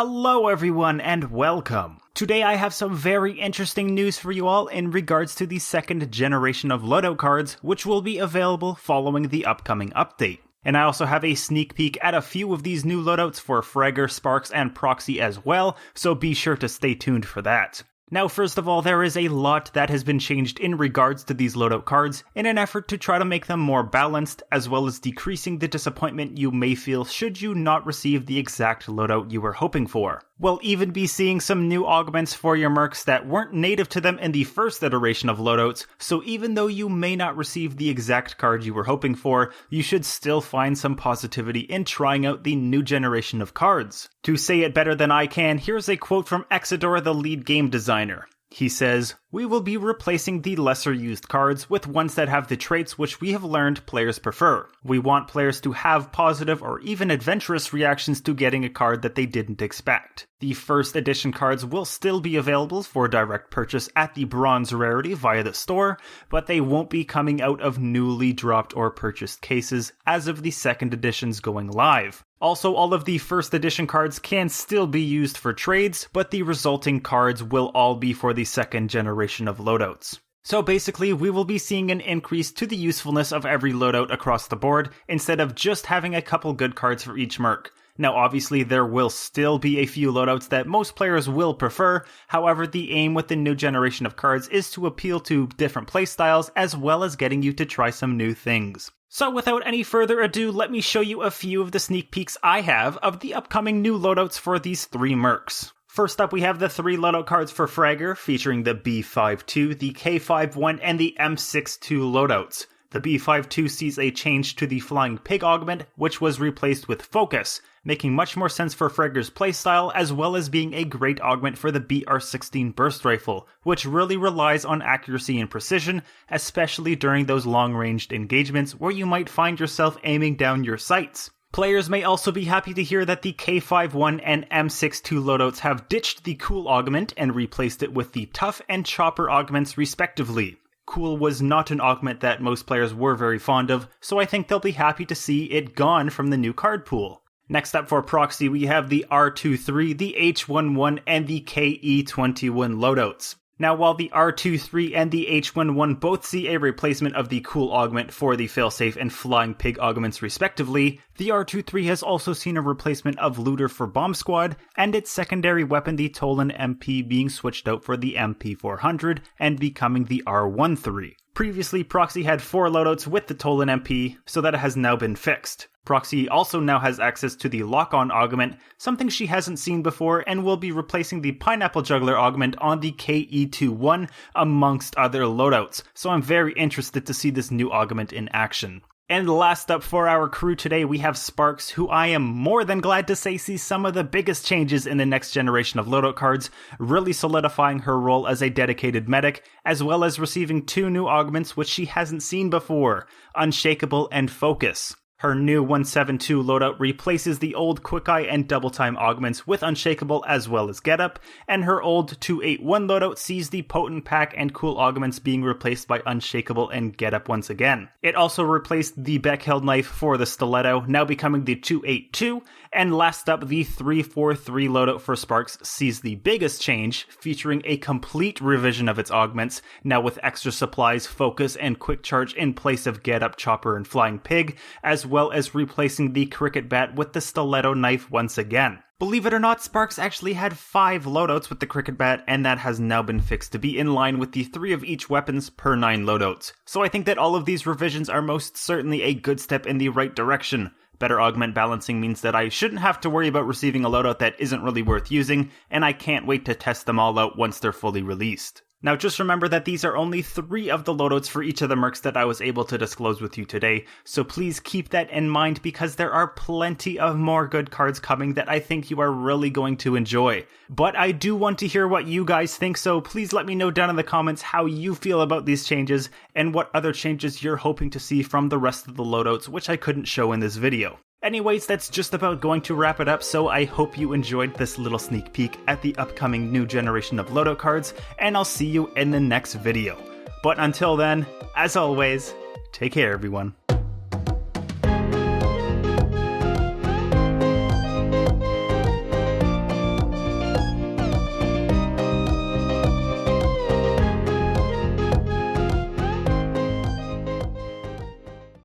Hello everyone and welcome! Today I have some very interesting news for you all in regards to the second generation of loadout cards, which will be available following the upcoming update. And I also have a sneak peek at a few of these new loadouts for Fragger, Sparks, and Proxy as well, so be sure to stay tuned for that. Now first of all, there is a lot that has been changed in regards to these loadout cards in an effort to try to make them more balanced, as well as decreasing the disappointment you may feel should you not receive the exact loadout you were hoping for. We'll even be seeing some new augments for your mercs that weren't native to them in the first iteration of loadouts, so even though you may not receive the exact card you were hoping for, you should still find some positivity in trying out the new generation of cards. To say it better than I can, here's a quote from Exodore, the lead game designer. He says, "We will be replacing the lesser used cards with ones that have the traits which we have learned players prefer. We want players to have positive or even adventurous reactions to getting a card that they didn't expect. The first edition cards will still be available for direct purchase at the bronze rarity via the store, but they won't be coming out of newly dropped or purchased cases as of the second editions going live. Also, all of the first edition cards can still be used for trades, but the resulting cards will all be for the second generation of loadouts. So basically, we will be seeing an increase to the usefulness of every loadout across the board, instead of just having a couple good cards for each merc. Now obviously there will still be a few loadouts that most players will prefer, however the aim with the new generation of cards is to appeal to different playstyles as well as getting you to try some new things. So without any further ado, let me show you a few of the sneak peeks I have of the upcoming new loadouts for these three mercs. First up, we have the three loadout cards for Fragger, featuring the B52, the K51, and the M62 loadouts. The B52 sees a change to the Flying Pig Augment, which was replaced with Focus, making much more sense for Fragger's playstyle, as well as being a great augment for the BR16 Burst Rifle, which really relies on accuracy and precision, especially during those long-ranged engagements where you might find yourself aiming down your sights. Players may also be happy to hear that the K51 and M62 loadouts have ditched the Cool Augment and replaced it with the Tough and Chopper augments respectively. Cool was not an augment that most players were very fond of, so I think they'll be happy to see it gone from the new card pool. Next up for Proxy, we have the R23, the H11, and the KE21 loadouts. Now while the R23 and the H11 both see a replacement of the Cool Augment for the Failsafe and Flying Pig augments respectively, the R23 has also seen a replacement of Looter for Bomb Squad, and its secondary weapon, the Tolan MP, being switched out for the MP400 and becoming the R13. Previously, Proxy had 4 loadouts with the Tolan MP, so that has now been fixed. Proxy also now has access to the Lock-On Augment, something she hasn't seen before, and will be replacing the Pineapple Juggler Augment on the KE21, amongst other loadouts, so I'm very interested to see this new augment in action. And last up for our crew today, we have Sparks, who I am more than glad to say sees some of the biggest changes in the next generation of loadout cards, really solidifying her role as a dedicated medic, as well as receiving 2 new augments which she hasn't seen before, Unshakable and Focus. Her new 172 loadout replaces the old Quick Eye and Double Time augments with Unshakable as well as Get Up, and her old 281 loadout sees the Potent Pack and Cool augments being replaced by Unshakable and Get Up once again. It also replaced the Beck-held knife for the Stiletto, now becoming the 282, and last up, the 343 loadout for Sparks sees the biggest change, featuring a complete revision of its augments, now with extra supplies, Focus, and Quick Charge in place of Get Up, Chopper, and Flying Pig, as well as replacing the Cricket Bat with the Stiletto knife once again. Believe it or not, Sparks actually had 5 loadouts with the Cricket Bat, and that has now been fixed to be in line with the 3 of each weapons per 9 loadouts. So I think that all of these revisions are most certainly a good step in the right direction. Better augment balancing means that I shouldn't have to worry about receiving a loadout that isn't really worth using, and I can't wait to test them all out once they're fully released. Now just remember that these are only 3 of the loadouts for each of the mercs that I was able to disclose with you today, so please keep that in mind because there are plenty of more good cards coming that I think you are really going to enjoy. But I do want to hear what you guys think, so please let me know down in the comments how you feel about these changes and what other changes you're hoping to see from the rest of the loadouts, which I couldn't show in this video. Anyways, that's just about going to wrap it up, so I hope you enjoyed this little sneak peek at the upcoming new generation of loadout cards, and I'll see you in the next video. But until then, as always, take care everyone.